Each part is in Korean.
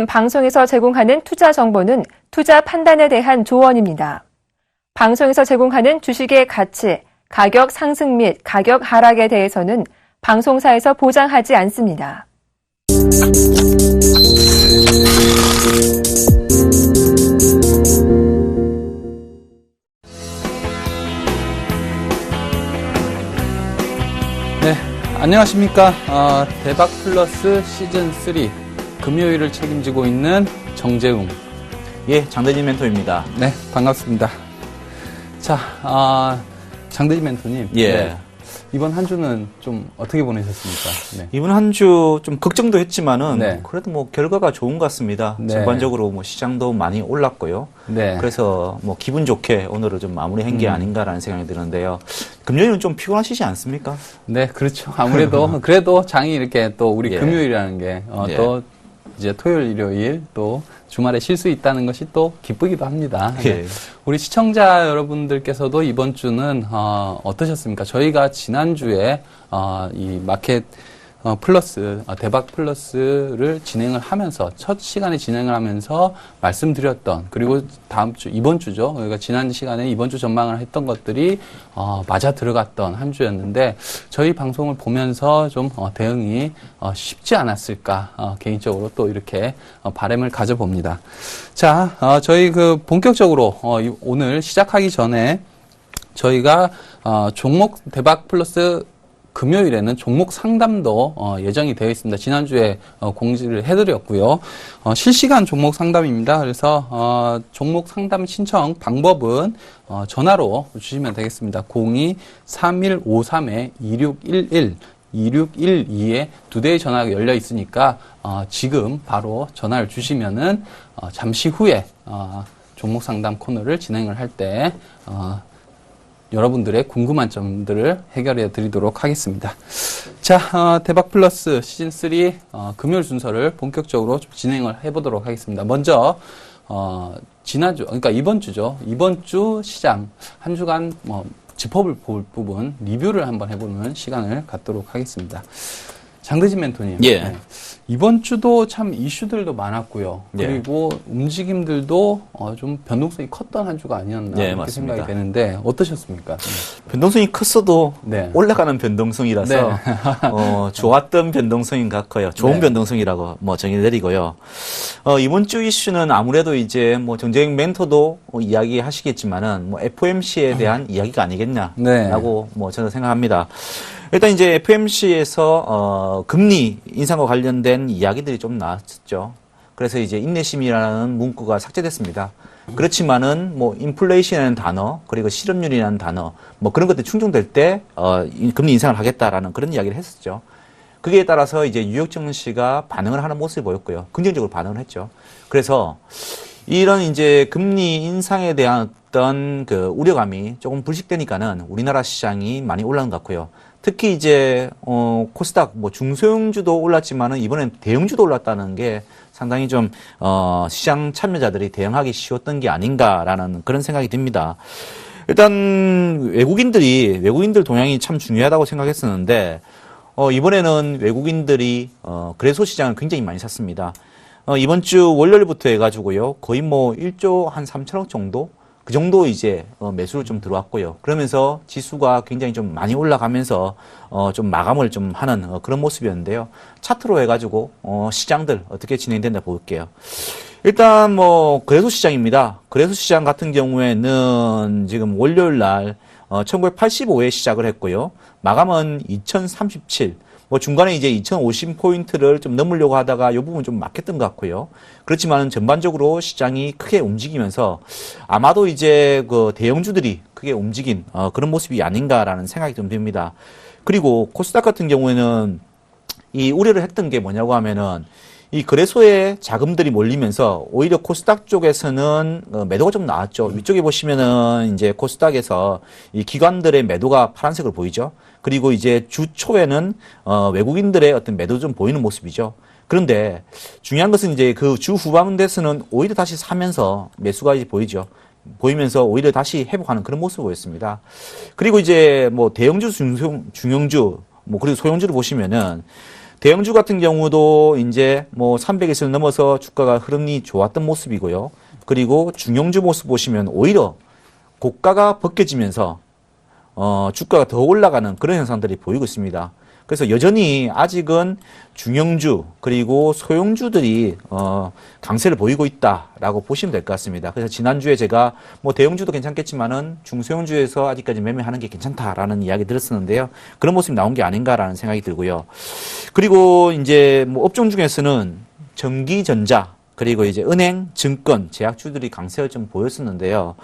지금 방송에서 제공하는 투자 정보는 투자 판단에 대한 조언입니다. 방송에서 제공하는 주식의 가치, 가격 상승 및 가격 하락에 대해서는 방송사에서 보장하지 않습니다. 네, 안녕하십니까. 대박 플러스 시즌 3 금요일을 책임지고 있는 정재웅. 예, 장대진 멘토입니다. 네, 반갑습니다. 자, 장대진 멘토님. 예. 네, 이번 한 주는 좀 어떻게 보내셨습니까? 네. 이번 한 주 좀 걱정도 했지만은 네. 그래도 뭐 결과가 좋은 것 같습니다. 네. 전반적으로 뭐 시장도 많이 올랐고요. 네. 그래서 뭐 기분 좋게 오늘을 좀 마무리한 게 아닌가라는 생각이 드는데요. 금요일은 좀 피곤하시지 않습니까? 네, 그렇죠. 아무래도 그래도 장이 이렇게 또 우리 예. 금요일이라는 게 예. 또 이제 토요일, 일요일 또 주말에 쉴 수 있다는 것이 또 기쁘기도 합니다. 예. 우리 시청자 여러분들께서도 이번 주는 어떠셨습니까? 저희가 지난주에 이 마켓 플러스 대박 플러스를 진행을 하면서 첫 시간에 진행을 하면서 말씀드렸던, 그리고 다음 주 이번 주죠. 그러니까 지난 시간에 이번 주 전망을 했던 것들이 맞아 들어갔던 한 주였는데, 저희 방송을 보면서 좀 대응이 쉽지 않았을까 개인적으로 또 이렇게 바람을 가져봅니다. 자, 저희 본격적으로 오늘 시작하기 전에 저희가 종목 대박 플러스 금요일에는 종목 상담도 예정이 되어 있습니다. 지난주에 공지를 해드렸고요. 실시간 종목 상담입니다. 그래서 종목 상담 신청 방법은 전화로 주시면 되겠습니다. 02-3153-2611 2612에 두 대의 전화가 열려 있으니까 지금 바로 전화를 주시면은 잠시 후에 종목 상담 코너를 진행을 할 때 여러분들의 궁금한 점들을 해결해 드리도록 하겠습니다. 자, 대박 플러스 시즌 3 금요일 순서를 본격적으로 좀 진행을 해보도록 하겠습니다. 먼저 지난주, 그러니까 이번 주죠. 이번 주 시장 한 주간 짚어볼 부분 리뷰를 한번 해보는 시간을 갖도록 하겠습니다. 장대진 멘토님. 예. 네. 이번 주도 참 이슈들도 많았고요. 예. 그리고 움직임들도 좀 변동성이 컸던 한 주가 아니었나 예, 이렇게 맞습니다. 생각이 되는데 어떠셨습니까? 변동성이 컸어도 네. 올라가는 변동성이라서 네. 좋았던 변동성인 것 같고요. 좋은 네. 변동성이라고 정의 내리고요. 이번 주 이슈는 아무래도 이제 정재영 멘토도 이야기하시겠지만은 FOMC에 대한 이야기가 아니겠냐라고 네. 저는 생각합니다. 일단 이제 FOMC에서 금리 인상과 관련된 이야기들이 좀 나왔죠. 그래서 이제 인내심이라는 문구가 삭제됐습니다. 그렇지만은 인플레이션이라는 단어, 그리고 실업률이라는 단어, 그런 것들이 충족될 때 금리 인상을 하겠다라는 그런 이야기를 했었죠. 그에 따라서 이제 뉴욕 증시가 반응을 하는 모습을 보였고요. 긍정적으로 반응을 했죠. 그래서 이런 이제 금리 인상에 대한 어떤 우려감이 조금 불식되니까는 우리나라 시장이 많이 올라간 것 같고요. 특히 이제 코스닥 중소형주도 올랐지만은 이번엔 대형주도 올랐다는 게 상당히 좀 시장 참여자들이 대응하기 쉬웠던 게 아닌가라는 그런 생각이 듭니다. 일단 외국인들 동향이 참 중요하다고 생각했었는데 이번에는 외국인들이 거래소 시장을 굉장히 많이 샀습니다. 이번 주 월요일부터 해가지고요, 거의 1조 한 3천억 정도? 그 정도 이제 매수를 좀 들어왔고요. 그러면서 지수가 굉장히 좀 많이 올라가면서 좀 마감을 좀 하는 그런 모습이었는데요. 차트로 해가지고 시장들 어떻게 진행된다 볼게요. 일단 거래소 시장입니다. 거래소 시장 같은 경우에는 지금 월요일 날 1985에 시작을 했고요. 마감은 2037. 중간에 이제 2050포인트를 좀 넘으려고 하다가 이 부분 좀 막혔던 것 같고요. 그렇지만 전반적으로 시장이 크게 움직이면서 아마도 이제 대형주들이 크게 움직인 그런 모습이 아닌가라는 생각이 좀 듭니다. 그리고 코스닥 같은 경우에는 이 우려를 했던 게 뭐냐고 하면은 이 거래소에 자금들이 몰리면서 오히려 코스닥 쪽에서는 매도가 좀 나왔죠. 위쪽에 보시면은 이제 코스닥에서 이 기관들의 매도가 파란색으로 보이죠. 그리고 이제 주 초에는 외국인들의 어떤 매도 좀 보이는 모습이죠. 그런데 중요한 것은 이제 그 주 후반대에서는 오히려 다시 사면서 매수가 이제 보이면서 오히려 다시 회복하는 그런 모습을 보였습니다. 그리고 이제 대형주, 중형주, 그리고 소형주를 보시면은 대형주 같은 경우도 이제 뭐 300에서 넘어서 주가가 흐름이 좋았던 모습이고요. 그리고 중형주 모습 보시면 오히려 고가가 벗겨지면서 주가가 더 올라가는 그런 현상들이 보이고 있습니다. 그래서 여전히 아직은 중형주 그리고 소형주들이 강세를 보이고 있다라고 보시면 될 것 같습니다. 그래서 지난주에 제가 뭐 대형주도 괜찮겠지만은 중소형주에서 아직까지 매매하는 게 괜찮다라는 이야기 들었었는데요. 그런 모습이 나온 게 아닌가라는 생각이 들고요. 그리고 이제 뭐 업종 중에서는 전기전자 그리고 이제 은행, 증권, 제약주들이 강세를 좀 보였었는데요.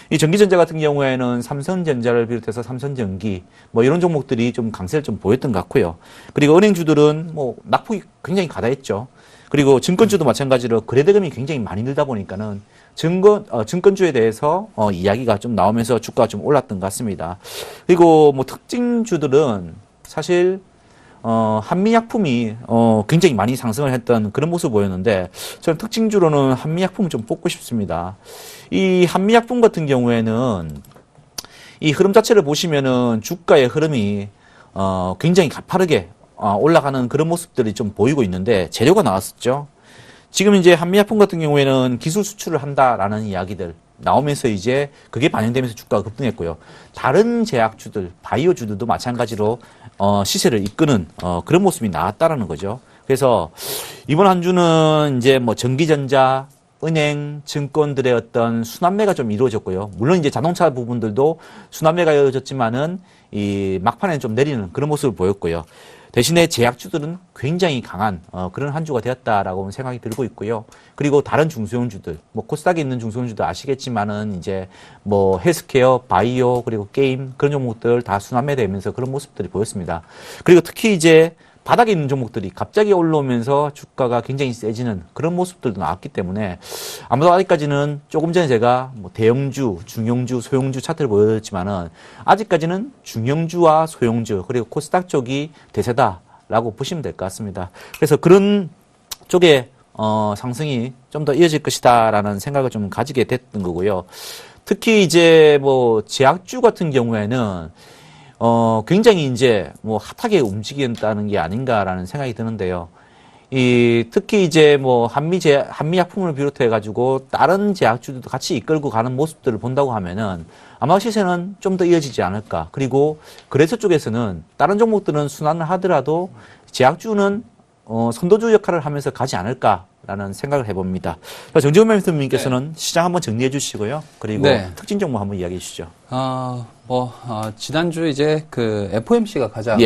이 전기전자 같은 경우에는 삼성전자를 비롯해서 삼성전기 뭐 이런 종목들이 좀 강세를 좀 보였던 것 같고요. 그리고 은행주들은 뭐 낙폭이 굉장히 가다했죠. 그리고 증권주도 마찬가지로 거래대금이 굉장히 많이 늘다 보니까는 증권주에 대해서 이야기가 좀 나오면서 주가가 좀 올랐던 것 같습니다. 그리고 뭐 특징주들은 사실 한미약품이 굉장히 많이 상승을 했던 그런 모습을 보였는데 저는 특징주로는 한미약품을 좀 뽑고 싶습니다. 이 한미약품 같은 경우에는 이 흐름 자체를 보시면은 주가의 흐름이 굉장히 가파르게 올라가는 그런 모습들이 좀 보이고 있는데 재료가 나왔었죠. 지금 이제 한미약품 같은 경우에는 기술 수출을 한다라는 이야기들 나오면서 이제 그게 반영되면서 주가가 급등했고요. 다른 제약주들, 바이오주들도 마찬가지로 시세를 이끄는 그런 모습이 나왔다라는 거죠. 그래서 이번 한 주는 이제 뭐 전기전자, 은행, 증권들의 어떤 순환매가 좀 이루어졌고요. 물론 이제 자동차 부분들도 순환매가 이루어졌지만은 이 막판에는 좀 내리는 그런 모습을 보였고요. 대신에 제약주들은 굉장히 강한 그런 한 주가 되었다라고 생각이 들고 있고요. 그리고 다른 중소형주들, 뭐 코스닥에 있는 중소형주도 아시겠지만은 이제 뭐 헬스케어, 바이오 그리고 게임 그런 종목들 다 순환매되면서 그런 모습들이 보였습니다. 그리고 특히 이제 바닥에 있는 종목들이 갑자기 올라오면서 주가가 굉장히 세지는 그런 모습들도 나왔기 때문에 아마도 아직까지는 조금 전에 제가 뭐 대형주, 중형주, 소형주 차트를 보여드렸지만은 아직까지는 중형주와 소형주 그리고 코스닥 쪽이 대세다라고 보시면 될 것 같습니다. 그래서 그런 쪽에 상승이 좀 더 이어질 것이다라는 생각을 좀 가지게 됐던 거고요. 특히 이제 뭐 제약주 같은 경우에는 굉장히 이제 뭐 핫하게 움직인다는 게 아닌가라는 생각이 드는데요. 특히 이제 뭐 한미약품을 비롯해 가지고 다른 제약주들도 같이 이끌고 가는 모습들을 본다고 하면은 아마 시세는 좀 더 이어지지 않을까. 그리고 거래소 쪽에서는 다른 종목들은 순환을 하더라도 제약주는 선도주 역할을 하면서 가지 않을까라는 생각을 해봅니다. 정재훈 매니저님께서는 시장 한번 정리해 주시고요. 그리고 특징 종목 한번 이야기해 주시죠. 지난주 이제 그 FOMC가 가장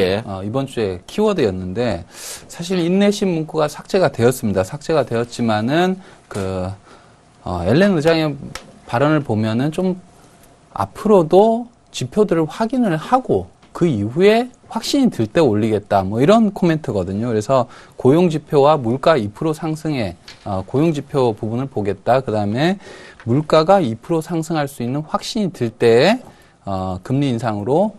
이번 주에 키워드였는데 사실 인내심 문구가 삭제가 되었습니다. 삭제가 되었지만은 엘렌 의장의 발언을 보면은 좀 앞으로도 지표들을 확인을 하고 그 이후에 확신이 들 때 올리겠다. 뭐 이런 코멘트거든요. 그래서 고용지표와 물가 2% 상승에 고용지표 부분을 보겠다. 그 다음에 물가가 2% 상승할 수 있는 확신이 들 때에 금리 인상으로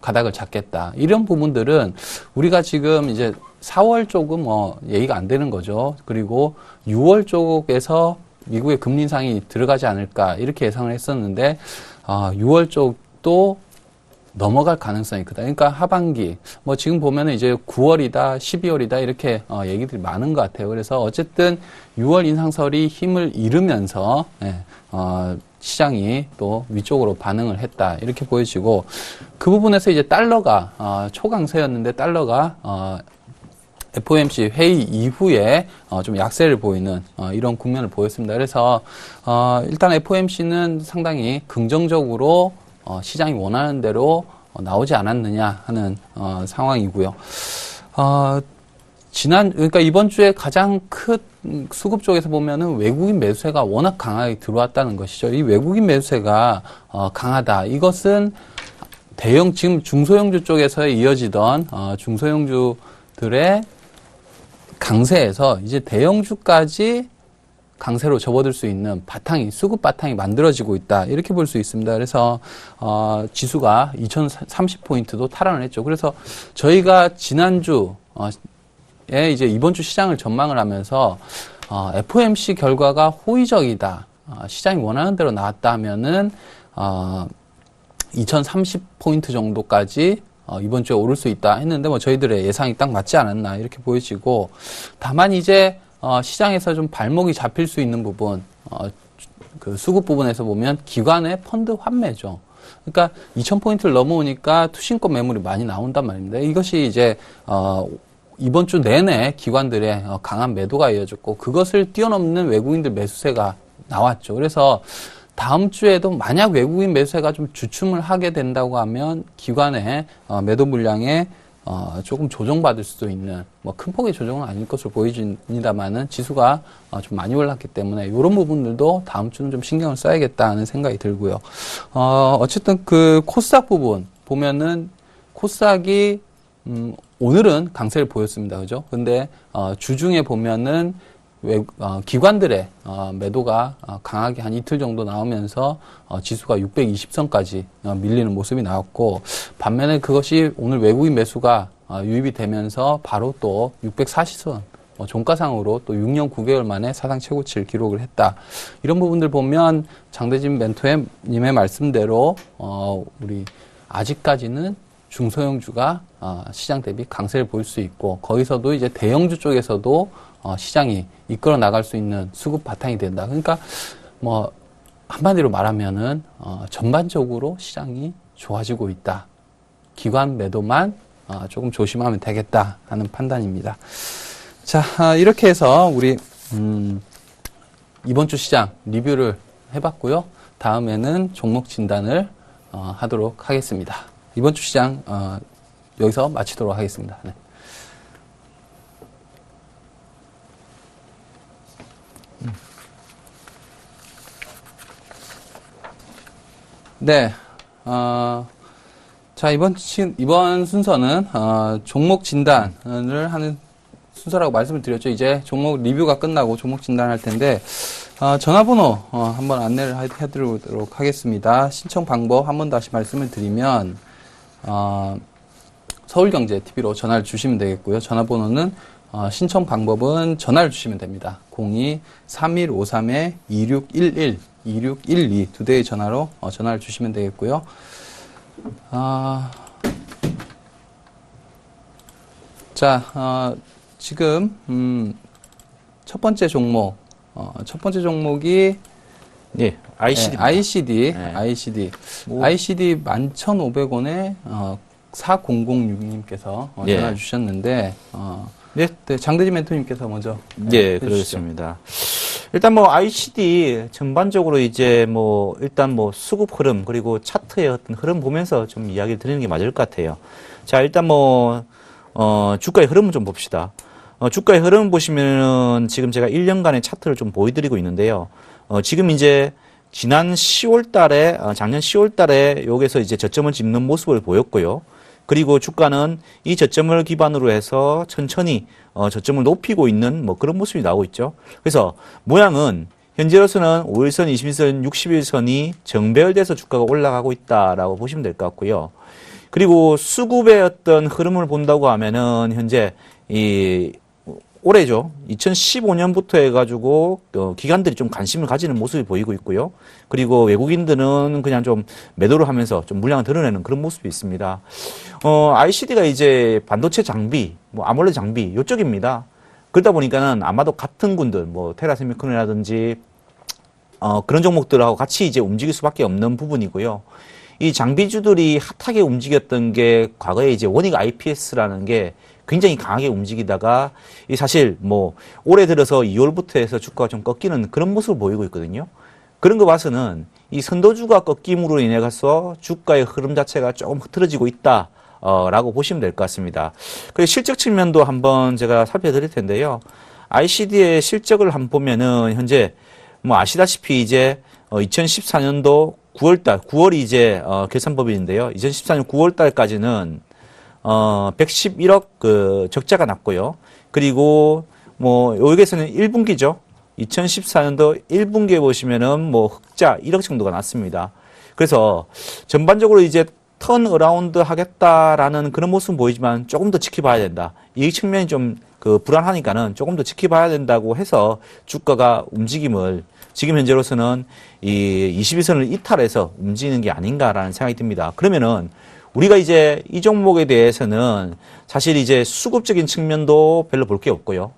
가닥을 잡겠다. 이런 부분들은 우리가 지금 이제 4월 쪽은 얘기가 안 되는 거죠. 그리고 6월 쪽에서 미국의 금리 인상이 들어가지 않을까 이렇게 예상을 했었는데 6월 쪽도 넘어갈 가능성이 크다. 그러니까 하반기 지금 보면은 이제 9월이다, 12월이다 이렇게 얘기들이 많은 것 같아요. 그래서 어쨌든 6월 인상설이 힘을 잃으면서 시장이 또 위쪽으로 반응을 했다 이렇게 보여지고 그 부분에서 이제 달러가 초강세였는데 달러가 FOMC 회의 이후에 좀 약세를 보이는 이런 국면을 보였습니다. 그래서 일단 FOMC는 상당히 긍정적으로 시장이 원하는 대로 나오지 않았느냐 하는 상황이고요. 그러니까 이번 주에 가장 큰 수급 쪽에서 보면은 외국인 매수세가 워낙 강하게 들어왔다는 것이죠. 이 외국인 매수세가 강하다. 이것은 지금 중소형주 쪽에서 이어지던 중소형주들의 강세에서 이제 대형주까지 강세로 접어들 수 있는 수급 바탕이 만들어지고 있다. 이렇게 볼 수 있습니다. 그래서, 지수가 2030포인트도 탈환을 했죠. 그래서 저희가 지난주에 이제 이번 주 시장을 전망을 하면서, FOMC 결과가 호의적이다. 시장이 원하는 대로 나왔다 하면은, 2030포인트 정도까지 이번 주에 오를 수 있다 했는데 뭐 저희들의 예상이 딱 맞지 않았나 이렇게 보여지고 다만 이제 시장에서 좀 발목이 잡힐 수 있는 부분 그 수급 부분에서 보면 기관의 펀드 환매죠. 그러니까 2,000포인트를 넘어오니까 투신권 매물이 많이 나온단 말입니다. 이것이 이제 이번 주 내내 기관들의 강한 매도가 이어졌고 그것을 뛰어넘는 외국인들 매수세가 나왔죠. 그래서 다음 주에도 만약 외국인 매수세가 좀 주춤을 하게 된다고 하면 기관의 매도 물량에 조금 조정받을 수도 있는 뭐 큰 폭의 조정은 아닐 것으로 보여집니다만은 지수가 좀 많이 올랐기 때문에 이런 부분들도 다음 주는 좀 신경을 써야겠다 하는 생각이 들고요. 어쨌든 그 코스닥 부분 보면은 코스닥이 오늘은 강세를 보였습니다. 그죠? 근데 주중에 보면은 기관들의 매도가 강하게 한 이틀 정도 나오면서 지수가 620선까지 밀리는 모습이 나왔고 반면에 그것이 오늘 외국인 매수가 유입이 되면서 바로 또 640선 종가상으로 또 6년 9개월 만에 사상 최고치를 기록을 했다. 이런 부분들 보면 장대진 멘토님의 말씀대로 우리 아직까지는 중소형주가 시장 대비 강세를 보일 수 있고 거기서도 이제 대형주 쪽에서도 시장이 이끌어 나갈 수 있는 수급 바탕이 된다. 그러니까 뭐 한마디로 말하면은 전반적으로 시장이 좋아지고 있다. 기관 매도만 조금 조심하면 되겠다 하는 판단입니다. 자, 이렇게 해서 우리 이번 주 시장 리뷰를 해봤고요. 다음에는 종목 진단을 하도록 하겠습니다. 이번 주 시장 여기서 마치도록 하겠습니다. 네. 네, 자, 이번 순서는, 종목 진단을 하는 순서라고 말씀을 드렸죠. 이제 종목 리뷰가 끝나고 종목 진단할 텐데, 전화번호, 한번 안내를 해드리도록 하겠습니다. 신청 방법 한번 다시 말씀을 드리면, 서울경제TV로 전화를 주시면 되겠고요. 전화번호는, 신청 방법은 전화를 주시면 됩니다. 02-3153-2611, 2612 두 대의 전화로 전화를 주시면 되겠고요. 자, 지금 첫 번째 종목이 네, ICD. ICD 11,500원에 4006님께서 예. 전화를 주셨는데 네. 네, 장대진 멘토님께서 먼저 네, 해주시죠. 그렇습니다. 일단 뭐 ICD 전반적으로 이제 뭐 일단 뭐 수급 흐름 그리고 차트의 어떤 흐름 보면서 좀 이야기를 드리는 게 맞을 것 같아요. 자, 일단 뭐 주가의 흐름을 좀 봅시다. 주가의 흐름 보시면은 지금 제가 1년간의 차트를 좀 보여드리고 있는데요. 지금 이제 지난 10월 달에 작년 10월 달에 여기서 이제 저점을 짚는 모습을 보였고요. 그리고 주가는 이 저점을 기반으로 해서 천천히 저점을 높이고 있는 뭐 그런 모습이 나오고 있죠. 그래서 모양은 현재로서는 5일선, 21선, 60일선이 정배열돼서 주가가 올라가고 있다라고 보시면 될 것 같고요. 그리고 수급의 어떤 흐름을 본다고 하면은 현재 이 올해죠. 2015년부터 해가지고 기관들이 좀 관심을 가지는 모습이 보이고 있고요. 그리고 외국인들은 그냥 좀 매도를 하면서 좀 물량을 드러내는 그런 모습이 있습니다. ICD가 이제 반도체 장비, 뭐 아몰레드 장비 이쪽입니다. 그러다 보니까는 아마도 같은 군들, 뭐 테라세미콘이라든지 그런 종목들하고 같이 이제 움직일 수밖에 없는 부분이고요. 이 장비주들이 핫하게 움직였던 게 과거에 이제 원익 IPS라는 게 굉장히 강하게 움직이다가 이 사실 뭐 올해 들어서 2월부터 해서 주가가 좀 꺾이는 그런 모습을 보이고 있거든요. 그런 거 봐서는 이 선도주가 꺾임으로 인해 가서 주가의 흐름 자체가 조금 흐트러지고 있다. 라고 보시면 될 것 같습니다. 그리고 실적 측면도 한번 제가 살펴드릴 텐데요. ICD의 실적을 한번 보면은 현재 뭐 아시다시피 이제 2014년도 9월이 이제 결산법인인데요. 2014년 9월달까지는 111억 그 적자가 났고요. 그리고 뭐 여기에서는 1분기죠. 2014년도 1분기에 보시면은 뭐 흑자 1억 정도가 났습니다. 그래서 전반적으로 이제 턴 어라운드 하겠다라는 그런 모습은 보이지만 조금 더 지켜봐야 된다. 이 측면이 좀 그 불안하니까는 조금 더 지켜봐야 된다고 해서 주가가 움직임을 지금 현재로서는 이 21선을 이탈해서 움직이는 게 아닌가라는 생각이 듭니다. 그러면은 우리가 이제 이 종목에 대해서는 사실 이제 수급적인 측면도 별로 볼 게 없고요.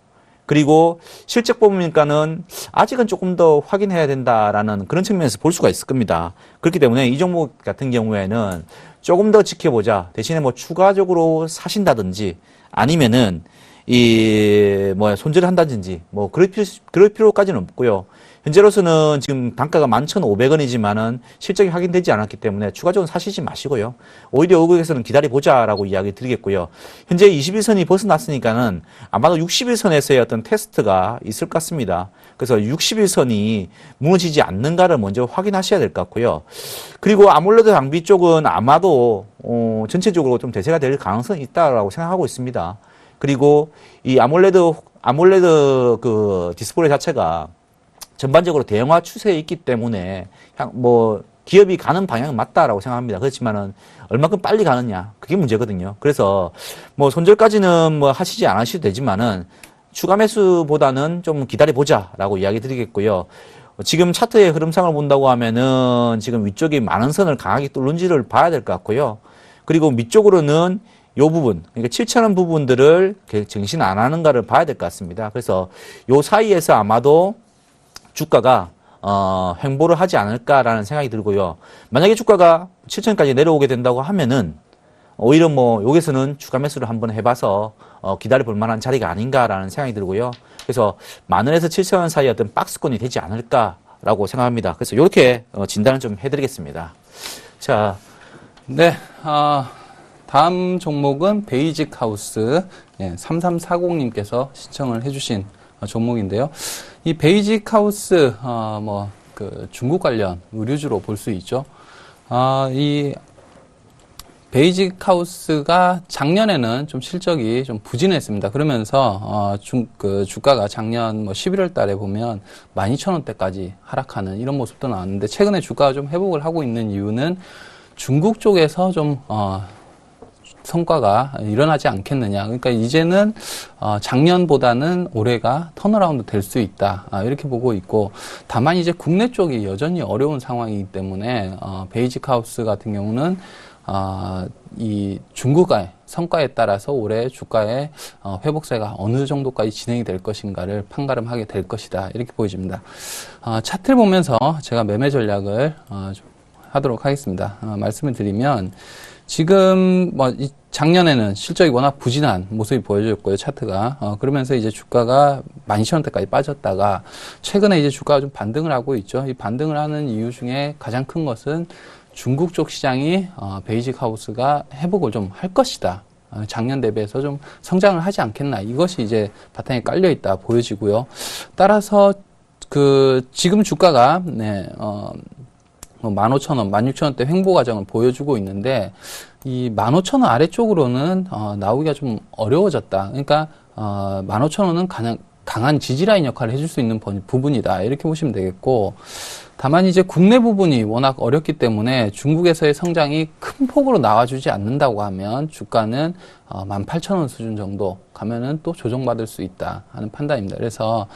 그리고 실적 보니까는 아직은 조금 더 확인해야 된다라는 그런 측면에서 볼 수가 있을 겁니다. 그렇기 때문에 이 종목 같은 경우에는 조금 더 지켜보자. 대신에 뭐 추가적으로 사신다든지 아니면은 손절을 한다든지 그럴 필요까지는 없고요. 현재로서는 지금 단가가 11,500원이지만은 실적이 확인되지 않았기 때문에 추가적으로 사시지 마시고요. 오히려 여기에서는 기다려보자라고 이야기 드리겠고요. 현재 21선이 벗어났으니까는 아마도 61선에서의 어떤 테스트가 있을 것 같습니다. 그래서 61선이 무너지지 않는가를 먼저 확인하셔야 될 것 같고요. 그리고 아몰레드 장비 쪽은 아마도 전체적으로 좀 대세가 될 가능성이 있다라고 생각하고 있습니다. 그리고 이 아몰레드 그 디스플레이 자체가 전반적으로 대형화 추세에 있기 때문에 기업이 가는 방향은 맞다라고 생각합니다. 그렇지만은 얼마큼 빨리 가느냐 그게 문제거든요. 그래서 손절까지는 하시지 않으셔도 되지만은 추가 매수보다는 좀 기다려보자라고 이야기 드리겠고요. 지금 차트의 흐름상을 본다고 하면은 지금 위쪽에 많은 선을 강하게 뚫는지를 봐야 될 것 같고요. 그리고 밑쪽으로는 요 부분, 그러니까 7,000원 부분들을 정신 안 하는가를 봐야 될 것 같습니다. 그래서 요 사이에서 아마도 주가가 횡보를 하지 않을까라는 생각이 들고요. 만약에 주가가 7,000원까지 내려오게 된다고 하면은 오히려 여기서는 추가 매수를 한번 해봐서 기다려 볼 만한 자리가 아닌가라는 생각이 들고요. 그래서 10,000원에서 7,000원 사이 어떤 박스권이 되지 않을까라고 생각합니다. 그래서 이렇게 진단을 좀 해드리겠습니다. 자, 네, 다음 종목은 베이직 하우스 3340님께서 시청을 해주신 종목인데요. 이 베이직 하우스 중국 관련 의류주로 볼 수 있죠. 이 베이직 하우스가 작년에는 좀 실적이 좀 부진했습니다. 그러면서 주가가 작년 11월 달에 보면 12,000원대까지 하락하는 이런 모습도 나왔는데 최근에 주가가 좀 회복을 하고 있는 이유는 중국 쪽에서 좀 성과가 일어나지 않겠느냐. 그러니까 이제는 작년보다는 올해가 턴어라운드 될 수 있다. 이렇게 보고 있고, 다만 이제 국내 쪽이 여전히 어려운 상황이기 때문에 베이직 하우스 같은 경우는 이 중국의 성과에 따라서 올해 주가의 회복세가 어느 정도까지 진행이 될 것인가를 판가름하게 될 것이다. 이렇게 보여집니다. 차트를 보면서 제가 매매 전략을 하도록 하겠습니다. 말씀을 드리면 지금 작년에는 실적이 워낙 부진한 모습이 보여졌고요, 차트가. 그러면서 이제 주가가 12,000원대까지 빠졌다가 최근에 이제 주가가 좀 반등을 하고 있죠. 이 반등을 하는 이유 중에 가장 큰 것은 중국 쪽 시장이 베이직 하우스가 회복을 좀 할 것이다. 작년 대비해서 좀 성장을 하지 않겠나. 이것이 이제 바탕에 깔려 있다 보여지고요. 따라서 지금 주가가 15,000원, 16,000원대 횡보 과정을 보여주고 있는데 이 15,000원 아래쪽으로는 나오기가 좀 어려워졌다. 그러니까 15,000원은 강한 지지라인 역할을 해줄 수 있는 부분이다. 이렇게 보시면 되겠고, 다만 이제 국내 부분이 워낙 어렵기 때문에 중국에서의 성장이 큰 폭으로 나와주지 않는다고 하면 주가는 18,000원 수준 정도 가면은 또 조정받을 수 있다 하는 판단입니다. 그래서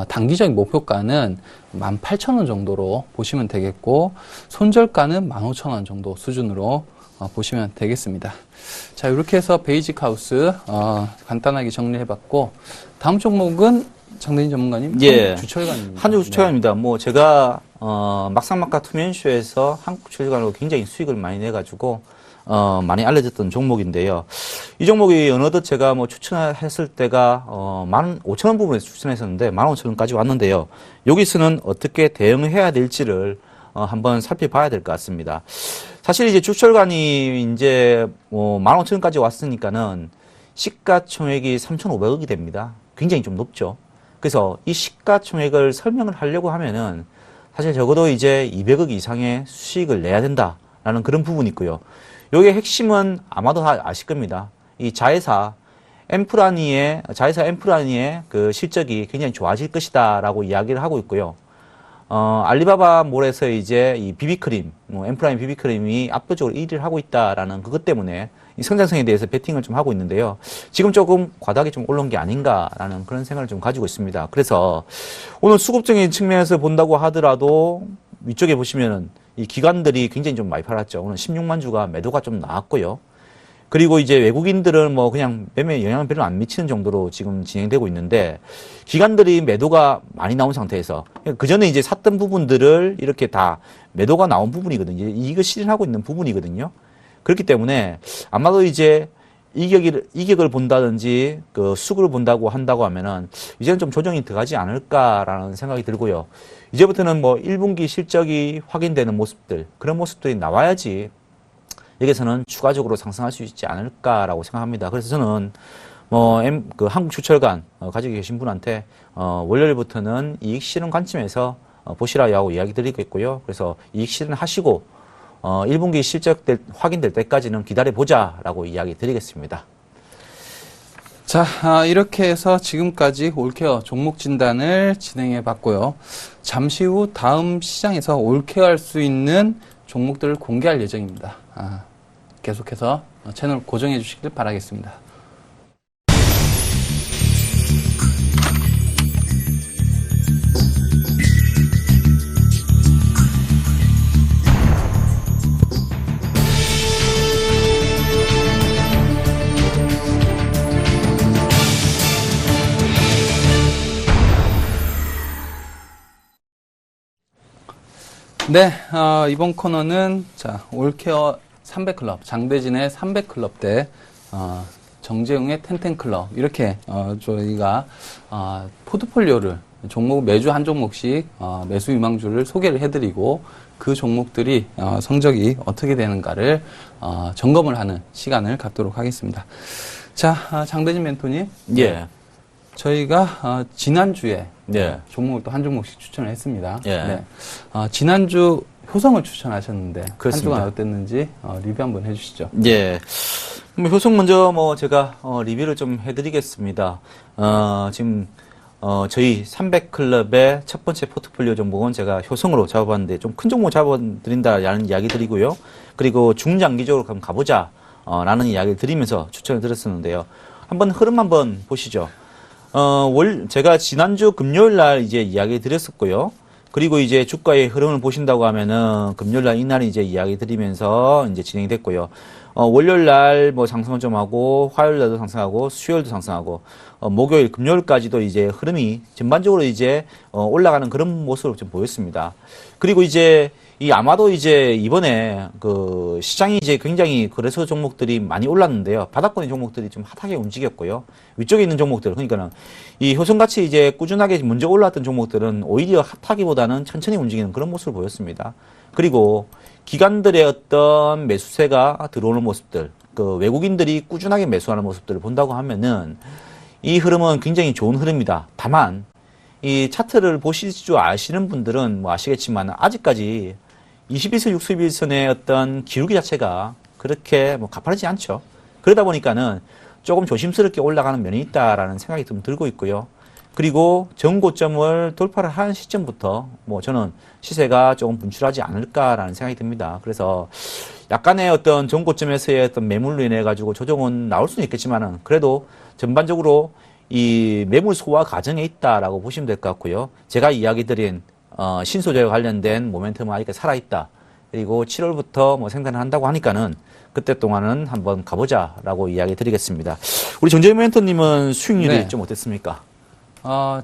단기적인 목표가는 18,000원 정도로 보시면 되겠고, 손절가는 15,000원 정도 수준으로 보시면 되겠습니다. 자, 이렇게 해서 베이직 하우스 간단하게 정리해봤고, 다음 종목은 장대인 전문가님, 한국주철관입니다. 한국주철관입니다. 제가 막상막하 투명쇼에서 한국주철관으로 굉장히 수익을 많이 내가지고 많이 알려졌던 종목인데요. 이 종목이 어느덧 제가 추천했을 때가 15,000원 부분에서 추천했었는데 15,000원까지 왔는데요. 여기서는 어떻게 대응해야 될지를 한번 살펴봐야 될 것 같습니다. 사실 이제 주철관이 이제 15,000원까지 왔으니까는 시가총액이 3,500억이 됩니다. 굉장히 좀 높죠. 그래서 이 시가총액을 설명을 하려고 하면은 사실 적어도 이제 200억 이상의 수익을 내야 된다라는 그런 부분이 있고요. 여기에 핵심은 아마도 다 아실 겁니다. 이 자회사 엠프라니의 그 실적이 굉장히 좋아질 것이다라고 이야기를 하고 있고요. 알리바바몰에서 이제 이 비비크림, 엠프라임 비비크림이 압도적으로 1위를 하고 있다라는 그것 때문에 이 성장성에 대해서 베팅을 좀 하고 있는데요. 지금 조금 과다하게 좀 올라온 게 아닌가라는 그런 생각을 좀 가지고 있습니다. 그래서 오늘 수급적인 측면에서 본다고 하더라도 위쪽에 보시면은 이 기관들이 굉장히 좀 많이 팔았죠. 오늘 16만 주가 매도가 좀 나왔고요. 그리고 이제 외국인들은 뭐 그냥 매매에 영향을 별로 안 미치는 정도로 지금 진행되고 있는데 기관들이 매도가 많이 나온 상태에서 그 전에 이제 샀던 부분들을 이렇게 다 매도가 나온 부분이거든요. 이익을 실현하고 있는 부분이거든요. 그렇기 때문에 아마도 이제 이격을 본다든지 그 수급을 본다고 한다고 하면은 이제는 좀 조정이 들어가지 않을까라는 생각이 들고요. 이제부터는 뭐 1분기 실적이 확인되는 모습들, 그런 모습들이 나와야지 여기서는 추가적으로 상승할 수 있지 않을까라고 생각합니다. 그래서 저는 그 한국주철관 가지고 계신 분한테 월요일부터는 이익 실현 관점에서 보시라고 이야기 드리겠고요. 그래서 이익 실현하시고 1분기 실적 확인될 때까지는 기다려보자라고 이야기 드리겠습니다. 자, 이렇게 해서 지금까지 올케어 종목 진단을 진행해 봤고요. 잠시 후 다음 시장에서 올케어할 수 있는 종목들을 공개할 예정입니다. 계속해서 채널 고정해 주시길 바라겠습니다. 네, 이번 코너는 자, 올케어 300클럽, 장대진의 300클럽 대 정재웅의 텐텐클럽 이렇게 저희가 포트폴리오를 매주 한 종목씩 매수 유망주를 소개를 해드리고 그 종목들이 성적이 어떻게 되는가를 점검을 하는 시간을 갖도록 하겠습니다. 자, 장대진 멘토님. 예. 저희가 지난주에 네. 종목을 또 한 종목씩 추천을 했습니다. 예. 네. 지난주 효성을 추천하셨는데 그렇습니다. 한 주간 어땠는지 리뷰 한번 해주시죠. 예. 효성 먼저 제가 리뷰를 좀 해드리겠습니다. 지금 저희 300클럽의 첫 번째 포트폴리오 종목은 제가 효성으로 잡아봤는데 좀 큰 종목 잡아드린다라는 이야기 드리고요. 그리고 중장기적으로 한번 가보자 라는 이야기를 드리면서 추천을 드렸었는데요. 흐름 한번 보시죠. 제가 지난주 금요일 날 이제 이야기 드렸었고요. 그리고 이제 주가의 흐름을 보신다고 하면은 금요일 날 이날 이제 이야기 드리면서 이제 진행이 됐고요. 월요일 날 상승을 좀 하고 화요일 날도 상승하고 수요일도 상승하고 목요일, 금요일까지도 이제 흐름이 전반적으로 이제 올라가는 그런 모습을 좀 보였습니다. 그리고 이제 아마도 이제 이번에 그 시장이 이제 굉장히 거래소 종목들이 많이 올랐는데요. 바닥권의 종목들이 좀 핫하게 움직였고요. 위쪽에 있는 종목들, 그러니까는 이 효성같이 이제 꾸준하게 먼저 올랐던 종목들은 오히려 핫하기보다는 천천히 움직이는 그런 모습을 보였습니다. 그리고 기관들의 어떤 매수세가 들어오는 모습들, 그 외국인들이 꾸준하게 매수하는 모습들을 본다고 하면은 이 흐름은 굉장히 좋은 흐름이다. 다만 이 차트를 보실 줄 아시는 분들은 아시겠지만 아직까지 21선, 61선의 어떤 기울기 자체가 그렇게 가파르지 않죠. 그러다 보니까는 조금 조심스럽게 올라가는 면이 있다라는 생각이 좀 들고 있고요. 그리고 전고점을 돌파를 한 시점부터 저는 시세가 조금 분출하지 않을까라는 생각이 듭니다. 그래서 약간의 어떤 전고점에서의 어떤 매물로 인해 가지고 조정은 나올 수는 있겠지만은 그래도 전반적으로 이 매물 소화 과정에 있다라고 보시면 될 것 같고요. 제가 이야기 드린 신소재와 관련된 모멘텀은 아직 살아있다. 그리고 7월부터 생산을 한다고 하니까는 그때 동안은 한번 가보자라고 이야기 드리겠습니다. 우리 정재윤 멘토님은 수익률이 네. 좀 어땠습니까?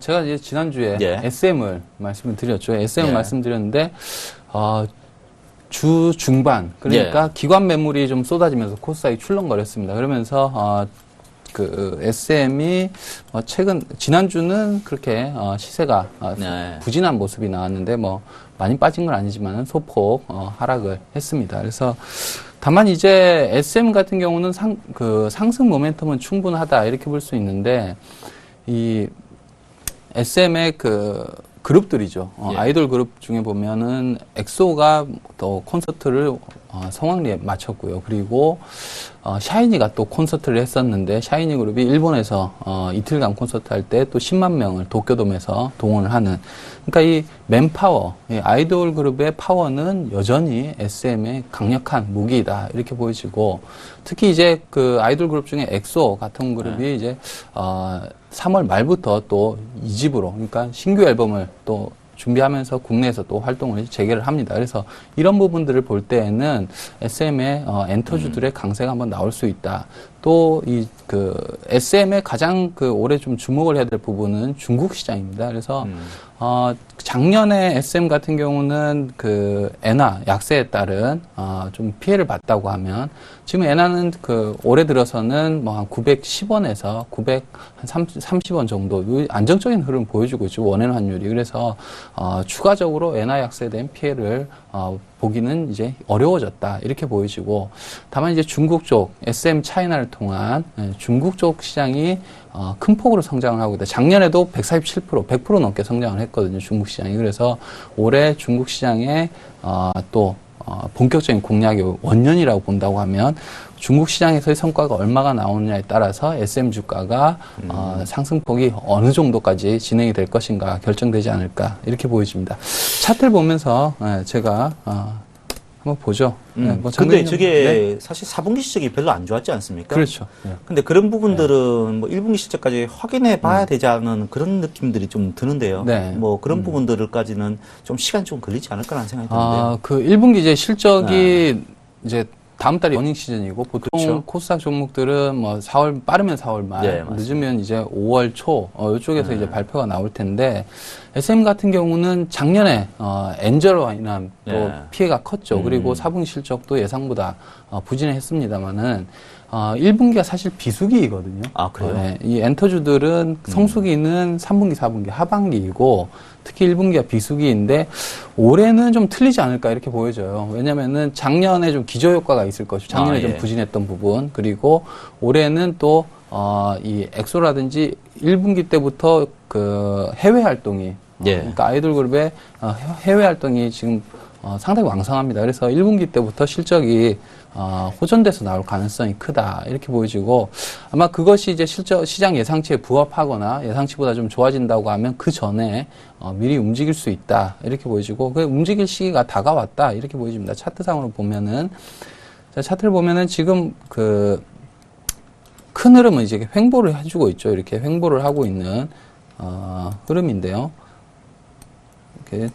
제가 이제 지난주에 예. SM을 말씀을 드렸죠. SM을 예. 말씀드렸는데, 주 중반, 그러니까 예. 기관 매물이 좀 쏟아지면서 코스닥이 출렁거렸습니다. 그러면서, SM이 지난주는 그렇게 시세가 네. 부진한 모습이 나왔는데 많이 빠진 건 아니지만 소폭 하락을 했습니다. 그래서 다만 이제 SM 같은 경우는 상승 모멘텀은 충분하다 이렇게 볼 수 있는데 이 SM의 그룹들이죠. 예. 아이돌 그룹 중에 보면은 엑소가 또 콘서트를 성황리에 마쳤고요. 그리고 샤이니가 또 콘서트를 했었는데 샤이니 그룹이 일본에서 이틀간 콘서트 할 때 또 10만 명을 도쿄돔에서 동원을 하는, 그러니까 이 맨파워, 이 아이돌 그룹의 파워는 여전히 SM의 강력한 무기이다 이렇게 보여지고, 특히 이제 그 아이돌 그룹 중에 엑소 같은 그룹이 이제 3월 말부터 또 2집으로, 그러니까 신규 앨범을 또 준비하면서 국내에서 또 활동을 재개를 합니다. 그래서 이런 부분들을 볼 때에는 SM의 엔터주들의 강세가 한번 나올 수 있다. 또 SM의 가장 올해 좀 주목을 해야 될 부분은 중국 시장입니다. 그래서 작년에 SM 같은 경우는 엔화 약세에 따른 좀 피해를 봤다고 하면 지금 엔화는 올해 들어서는 뭐 한 910원에서 930원 정도 안정적인 흐름 보여주고 있죠. 원엔 환율이. 그래서 추가적으로 엔화 약세에 대한 피해를 보기는 이제 어려워졌다 이렇게 보여지고, 다만 이제 중국 쪽 SM 차이나를 통한 중국 쪽 시장이 큰 폭으로 성장을 하고 있다. 작년에도 147%, 100% 넘게 성장을 했거든요, 중국 시장이. 그래서 올해 중국 시장에 또 본격적인 공략의 원년이라고 본다고 하면 중국 시장에서의 성과가 얼마가 나오느냐에 따라서 SM 주가가 상승폭이 어느 정도까지 진행이 될 것인가 결정되지 않을까 이렇게 보여집니다. 차트를 보면서 제가 한번 보죠. 근데 저게 사실 4분기 실적이 별로 안 좋았지 않습니까? 그렇죠. 네. 근데 그런 부분들은 뭐 1분기 실적까지 확인해 봐야 되지 않은 그런 느낌들이 좀 드는데요. 네. 뭐 그런 부분들까지는 좀 시간이 좀 걸리지 않을까라는 생각이 드는데요. 1분기 이제 실적이 이제 다음 달이 어닝 시즌이고, 보통 그렇죠. 코스닥 종목들은 뭐 4월, 빠르면 4월 말, 네, 늦으면 이제 5월 초, 이쪽에서 이제 발표가 나올 텐데, SM 같은 경우는 작년에, 엔저로 인한 또 네. 피해가 컸죠. 그리고 4분기 실적도 예상보다 부진했습니다만은, 1분기가 사실 비수기이거든요. 아, 그래요? 네, 이 엔터주들은 성수기는 3분기, 4분기, 하반기이고, 특히 1분기가 비수기인데, 올해는 좀 틀리지 않을까 이렇게 보여져요. 왜냐면은 작년에 좀 기저효과가 있을 것이고, 작년에 좀 예. 부진했던 부분, 그리고 올해는 또, 이 엑소라든지 1분기 때부터 해외 활동이, 예. 그러니까 아이돌 그룹의 해외 활동이 지금 상당히 왕성합니다. 그래서 1분기 때부터 실적이 호전돼서 나올 가능성이 크다 이렇게 보여지고, 아마 그것이 이제 시장 예상치에 부합하거나 예상치보다 좀 좋아진다고 하면 그 전에 미리 움직일 수 있다 이렇게 보여지고, 그 움직일 시기가 다가왔다 이렇게 보여집니다. 차트상으로 보면은, 자, 차트를 보면은 지금 큰 흐름은 이제 횡보를 해주고 있죠. 이렇게 횡보를 하고 있는 흐름인데요. 이렇게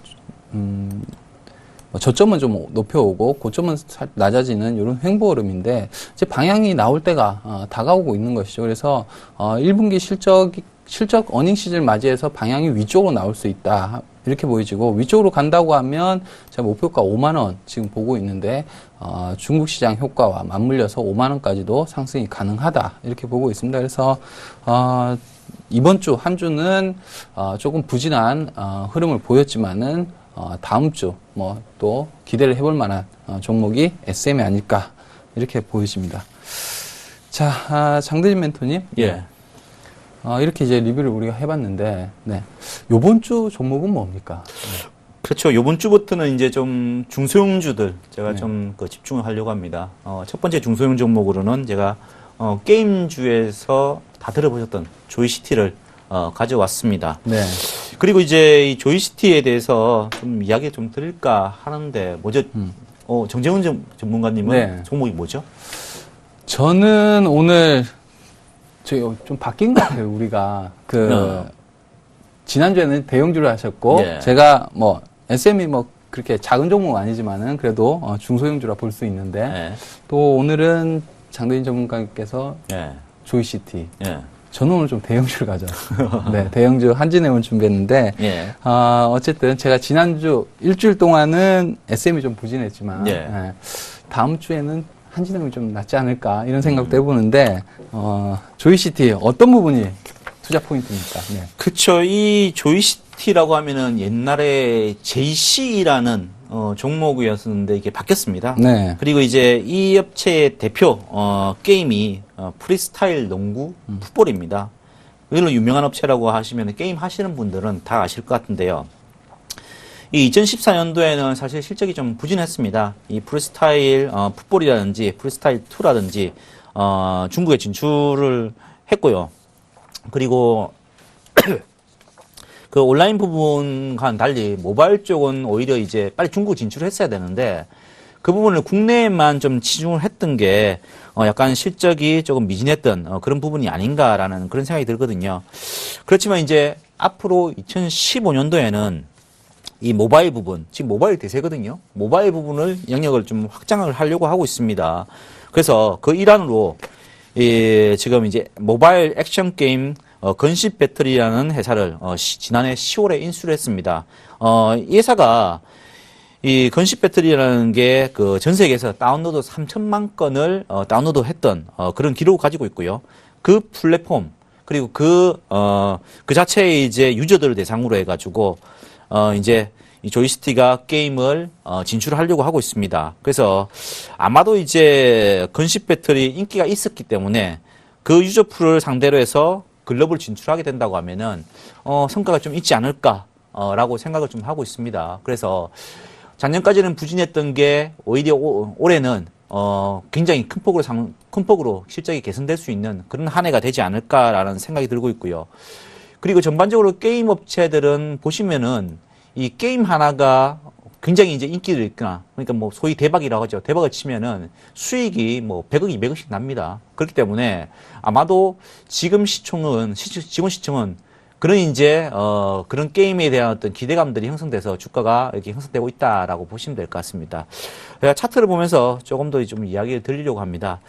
저점은 좀 높여오고 고점은 낮아지는 이런 횡보 흐름인데, 이제 방향이 나올 때가 다가오고 있는 것이죠. 그래서 1분기 실적 어닝 시즌을 맞이해서 방향이 위쪽으로 나올 수 있다 이렇게 보여지고, 위쪽으로 간다고 하면 제가 목표가 5만 원 지금 보고 있는데, 중국 시장 효과와 맞물려서 5만 원까지도 상승이 가능하다 이렇게 보고 있습니다. 그래서 이번 주 한 주는 조금 부진한 흐름을 보였지만은 다음 주 또 기대를 해볼 만한 종목이 SM이 아닐까 이렇게 보여집니다. 자, 장대진 멘토님, 예. 이렇게 이제 리뷰를 우리가 해봤는데, 네, 요번 주 종목은 뭡니까? 그렇죠. 요번 주부터는 이제 좀 중소형주들 제가 네. 좀 집중을 하려고 합니다. 첫 번째 중소형 종목으로는 제가 게임주에서 다 들어보셨던 조이시티를 가져왔습니다. 네. 그리고 이제 이 조이시티에 대해서 좀 이야기 좀 드릴까 하는데, 뭐죠? 정재훈 전문가님은 네. 종목이 뭐죠? 저는 오늘 좀 바뀐 것 같아요. 우리가 지난주에는 대형주를 하셨고, 예. 제가 SM이 그렇게 작은 종목은 아니지만은 그래도 중소형주라 볼 수 있는데, 예. 또 오늘은 장대인 전문가님께서 예. 조이시티. 예. 저는 오늘 좀 대형주를 가져왔어요. 네, 대형주 한진해운 준비했는데, 예. 어쨌든 제가 지난주 일주일 동안은 SM이 좀 부진했지만, 예. 다음 주에는 한진해운이 좀 낫지 않을까 이런 생각도 해보는데, 조이시티 어떤 부분이 투자 포인트입니까? 네. 그쵸. 이 조이시티라고 하면은 옛날에 JC라는 종목이었는데 이게 바뀌었습니다. 네. 그리고 이제 이 업체의 대표 게임이 프리스타일 농구 풋볼입니다. 이걸로 유명한 업체라고 하시면 게임 하시는 분들은 다 아실 것 같은데요. 이 2014년도에는 사실 실적이 좀 부진했습니다. 이 프리스타일 풋볼이라든지 프리스타일 2라든지 중국에 진출을 했고요. 그리고 그 온라인 부분과는 달리 모바일 쪽은 오히려 이제 빨리 중국 진출을 했어야 되는데, 그 부분을 국내에만 좀 치중을 했던 게 약간 실적이 조금 미진했던 그런 부분이 아닌가라는 그런 생각이 들거든요. 그렇지만 이제 앞으로 2015년도에는 이 모바일 부분, 지금 모바일 대세거든요. 모바일 부분을 영역을 좀 확장을 하려고 하고 있습니다. 그래서 그 일환으로 지금 이제 모바일 액션 게임 건십 배터리라는 회사를 지난해 10월에 인수를 했습니다. 이 회사가 이 건십 배터리라는 게 그 전 세계에서 다운로드 3천만 건을 다운로드 했던 그런 기록을 가지고 있고요. 그 플랫폼 그리고 그 자체의 이제 유저들을 대상으로 해가지고 이제 이 조이스틱가 게임을 진출하려고 하고 있습니다. 그래서 아마도 이제 건십 배터리 인기가 있었기 때문에 그 유저풀을 상대로 해서 글로벌 진출하게 된다고 하면은 성과가 좀 있지 않을까라고 생각을 좀 하고 있습니다. 그래서 작년까지는 부진했던 게 오히려 올해는 굉장히 큰 폭으로 실적이 개선될 수 있는 그런 한 해가 되지 않을까라는 생각이 들고 있고요. 그리고 전반적으로 게임 업체들은 보시면은 이 게임 하나가 굉장히 이제 인기를 있거나, 그러니까 뭐 소위 대박이라고 하죠. 대박을 치면은 수익이 뭐 100억, 200억씩 납니다. 그렇기 때문에 아마도 지금 시청은 그런 이제 그런 게임에 대한 어떤 기대감들이 형성돼서 주가가 이렇게 형성되고 있다라고 보시면 될 것 같습니다. 제가 차트를 보면서 조금 더 좀 이야기를 드리려고 합니다.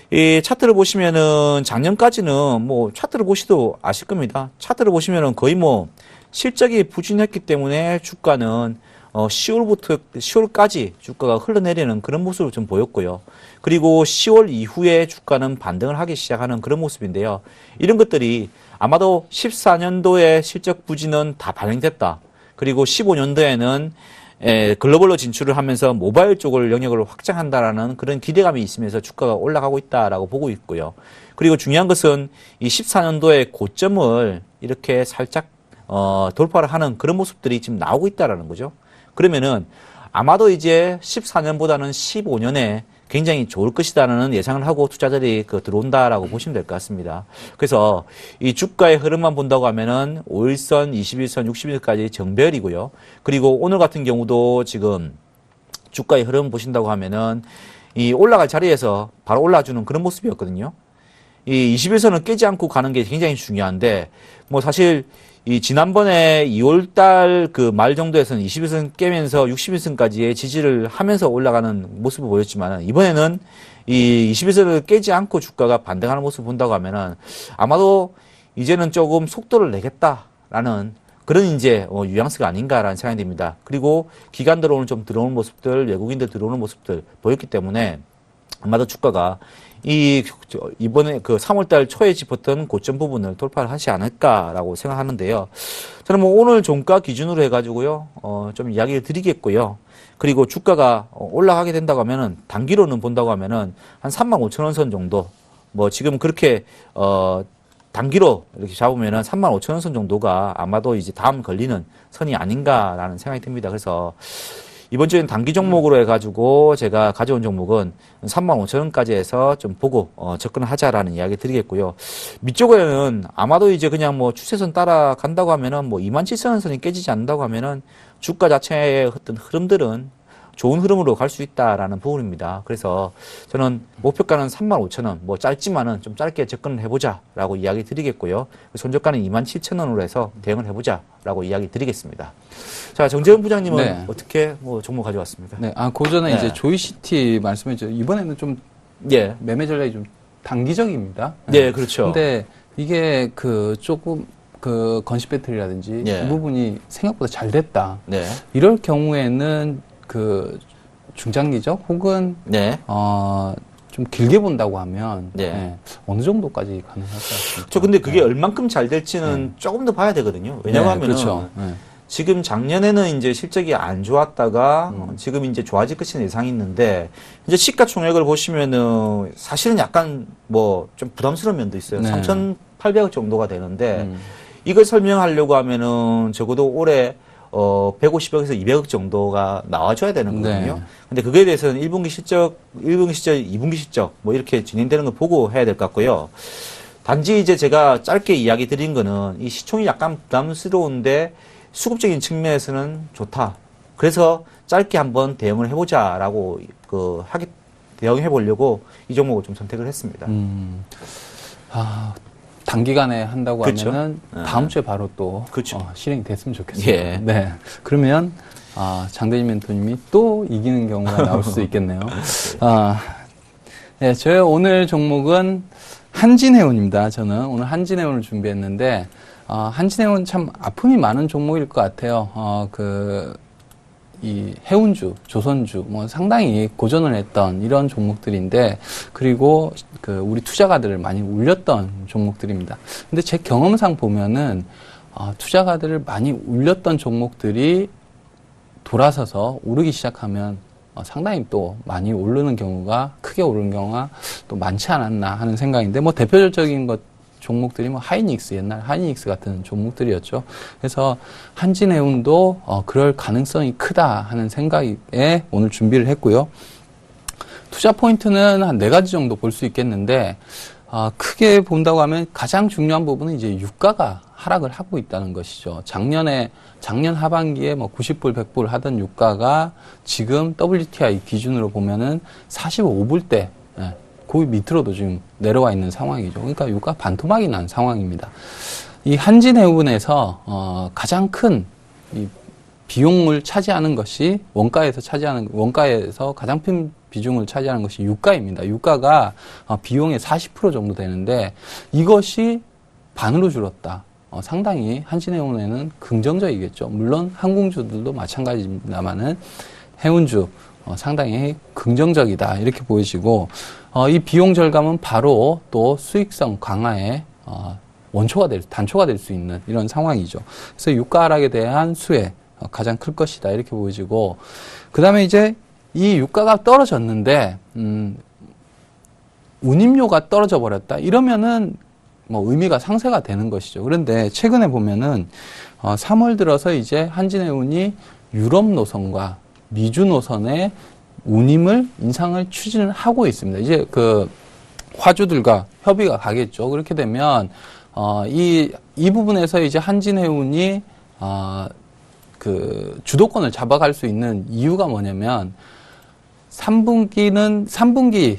이 차트를 보시면은 작년까지는 뭐 차트를 보시도 아실 겁니다. 차트를 보시면은 거의 뭐 실적이 부진했기 때문에 주가는 10월까지 주가가 흘러내리는 그런 모습을 좀 보였고요. 그리고 10월 이후에 주가는 반등을 하기 시작하는 그런 모습인데요. 이런 것들이 아마도 14년도에 실적 부진은 다 반영됐다. 그리고 15년도에는 글로벌로 진출을 하면서 모바일 쪽을 영역을 확장한다라는 그런 기대감이 있으면서 주가가 올라가고 있다라고 보고 있고요. 그리고 중요한 것은 이 14년도의 고점을 이렇게 살짝 돌파를 하는 그런 모습들이 지금 나오고 있다라는 거죠. 그러면은 아마도 이제 14년보다는 15년에 굉장히 좋을 것이다라는 예상을 하고 투자들이 들어온다라고 보시면 될 것 같습니다. 그래서 이 주가의 흐름만 본다고 하면은 5일선, 21선, 60일까지 정배열이고요. 그리고 오늘 같은 경우도 지금 주가의 흐름 보신다고 하면은 이 올라갈 자리에서 바로 올라주는 그런 모습이었거든요. 이 21선을 깨지 않고 가는 게 굉장히 중요한데, 뭐 사실 이 지난번에 2월달 그 말 정도에서는 21선 깨면서 61선까지의 지지를 하면서 올라가는 모습을 보였지만, 이번에는 이 21선을 깨지 않고 주가가 반등하는 모습을 본다고 하면은 아마도 이제는 조금 속도를 내겠다라는 그런 이제 뉘앙스가 아닌가라는 생각이 듭니다. 그리고 기관들 좀 들어오는 모습들, 외국인들 들어오는 모습들 보였기 때문에 아마도 주가가 이번에 그 3월달 초에 짚었던 고점 부분을 돌파를 하지 않을까라고 생각하는데요. 저는 뭐 오늘 종가 기준으로 해가지고요, 좀 이야기를 드리겠고요. 그리고 주가가 올라가게 된다고 하면은, 단기로는 본다고 하면은, 한 35,000원 선 정도, 뭐 지금 그렇게, 단기로 이렇게 잡으면은 35,000원 선 정도가 아마도 이제 다음 걸리는 선이 아닌가라는 생각이 듭니다. 그래서, 이번 주에는 단기 종목으로 해가지고 제가 가져온 종목은 35,000원까지 해서 좀 보고 접근을 하자라는 이야기 드리겠고요. 밑쪽에는 아마도 이제 그냥 뭐 추세선 따라간다고 하면은 뭐 27,000원 선이 깨지지 않는다고 하면은 주가 자체의 어떤 흐름들은 좋은 흐름으로 갈 수 있다라는 부분입니다. 그래서 저는 목표가는 35,000원, 뭐 짧지만은 좀 짧게 접근을 해보자라고 이야기 드리겠고요. 손절가는 27,000원으로 해서 대응을 해보자라고 이야기 드리겠습니다. 자, 정재훈 부장님은 네. 어떻게 뭐 종목 가져왔습니까? 네, 그 전에 네. 이제 조이시티 말씀해 주셨죠. 이번에는 좀 예. 매매 전략이 좀 단기적입니다. 네, 그렇죠. 근데 이게 조금 건식 배터리라든지 예. 이 부분이 생각보다 잘 됐다. 네. 이럴 경우에는 중장기적 혹은 네. 좀 길게 본다고 하면 네. 어느 정도까지 가능할 것 같습니다. 근데 그게 얼만큼 잘 될지는 조금 더 봐야 되거든요. 왜냐하면 그렇죠. 지금 작년에는 이제 실적이 안 좋았다가 지금 이제 좋아질 것이라는 예상이 있는데, 이제 시가총액을 보시면은 사실은 약간 뭐 좀 부담스러운 면도 있어요. 네. 3,800억 정도가 되는데 이걸 설명하려고 하면은 적어도 올해 150억에서 200억 정도가 나와줘야 되는 거거든요. 네. 근데 그거에 대해서는 1분기 실적, 2분기 실적 뭐 이렇게 진행되는 걸 보고 해야 될 것 같고요. 단지 이제 제가 짧게 이야기 드린 거는 이 시총이 약간 부담스러운데 수급적인 측면에서는 좋다. 그래서 짧게 한번 대응을 해보자라고 대응해 보려고 이 종목을 좀 선택을 했습니다. 단기간에 한다고 그쵸? 하면은 다음 주에 바로 또 그쵸. 실행이 됐으면 좋겠습니다. 예. 네. 그러면 장대진 멘토님이 또 이기는 경우가 나올 수도 있겠네요. 네, 저의 오늘 종목은 한진해운입니다. 저는 오늘 한진해운을 준비했는데 한진해운 참 아픔이 많은 종목일 것 같아요. 이 해운주, 조선주, 뭐 상당히 고전을 했던 이런 종목들인데, 그리고 우리 투자가들을 많이 울렸던 종목들입니다. 근데 제 경험상 보면은, 투자가들을 많이 울렸던 종목들이 돌아서서 오르기 시작하면 상당히 또 많이 오르는 경우가, 크게 오르는 경우가 또 많지 않았나 하는 생각인데, 뭐 대표적인 것 종목들이 뭐 하이닉스, 옛날 하이닉스 같은 종목들이었죠. 그래서 한진해운도 그럴 가능성이 크다 하는 생각에 오늘 준비를 했고요. 투자 포인트는 한 4가지 정도 볼 수 있겠는데, 크게 본다고 하면 가장 중요한 부분은 이제 유가가 하락을 하고 있다는 것이죠. 작년 하반기에 뭐 90불, 100불 하던 유가가 지금 WTI 기준으로 보면은 45불대, 그 밑으로도 지금 내려와 있는 상황이죠. 그러니까 유가 반토막이 난 상황입니다. 이 한진해운에서 가장 큰 이 비용을 차지하는 것이 원가에서 가장 큰 비중을 차지하는 것이 유가입니다. 유가가 비용의 40% 정도 되는데 이것이 반으로 줄었다. 상당히 한진해운에는 긍정적이겠죠. 물론 항공주들도 마찬가지입니다만은 해운주 상당히 긍정적이다 이렇게 보여지고 이 비용 절감은 바로 또 수익성 강화에 단초가 될 수 있는 이런 상황이죠. 그래서 유가 하락에 대한 수혜 가장 클 것이다 이렇게 보여지고, 그 다음에 이제 이 유가가 떨어졌는데 운임료가 떨어져 버렸다 이러면은 뭐 의미가 상쇄가 되는 것이죠. 그런데 최근에 보면은 3월 들어서 이제 한진해운이 유럽 노선과 미주 노선의 운임을 인상을 추진을 하고 있습니다. 이제 화주들과 협의가 가겠죠. 그렇게 되면 이 부분에서 이제 한진해운이 주도권을 잡아갈 수 있는 이유가 뭐냐면 3분기,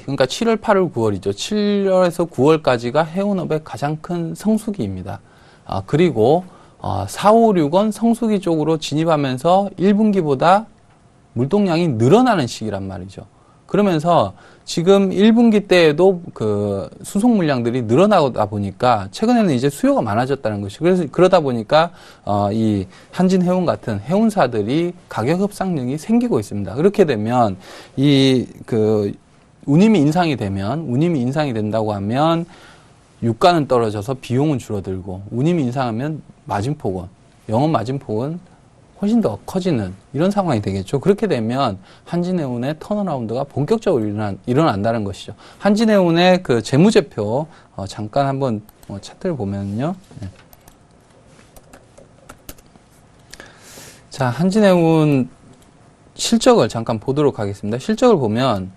그러니까 7월, 8월, 9월이죠. 7월에서 9월까지가 해운업의 가장 큰 성수기입니다. 그리고 4, 5, 6원 성수기 쪽으로 진입하면서 1분기보다 물동량이 늘어나는 시기란 말이죠. 그러면서 지금 1분기 때에도 수송 물량들이 늘어나다 보니까 최근에는 이제 수요가 많아졌다는 것이, 그래서 그러다 보니까 이 한진해운 같은 해운사들이 가격 협상력이 생기고 있습니다. 그렇게 되면 운임이 인상이 된다고 하면 유가는 떨어져서 비용은 줄어들고, 운임이 인상하면 영업 마진폭은 훨씬 더 커지는 이런 상황이 되겠죠. 그렇게 되면 한진해운의 턴어라운드가 본격적으로 일어난다는 것이죠. 한진해운의 재무제표 잠깐 한번 차트를 보면요. 네. 자, 한진해운 실적을 잠깐 보도록 하겠습니다. 실적을 보면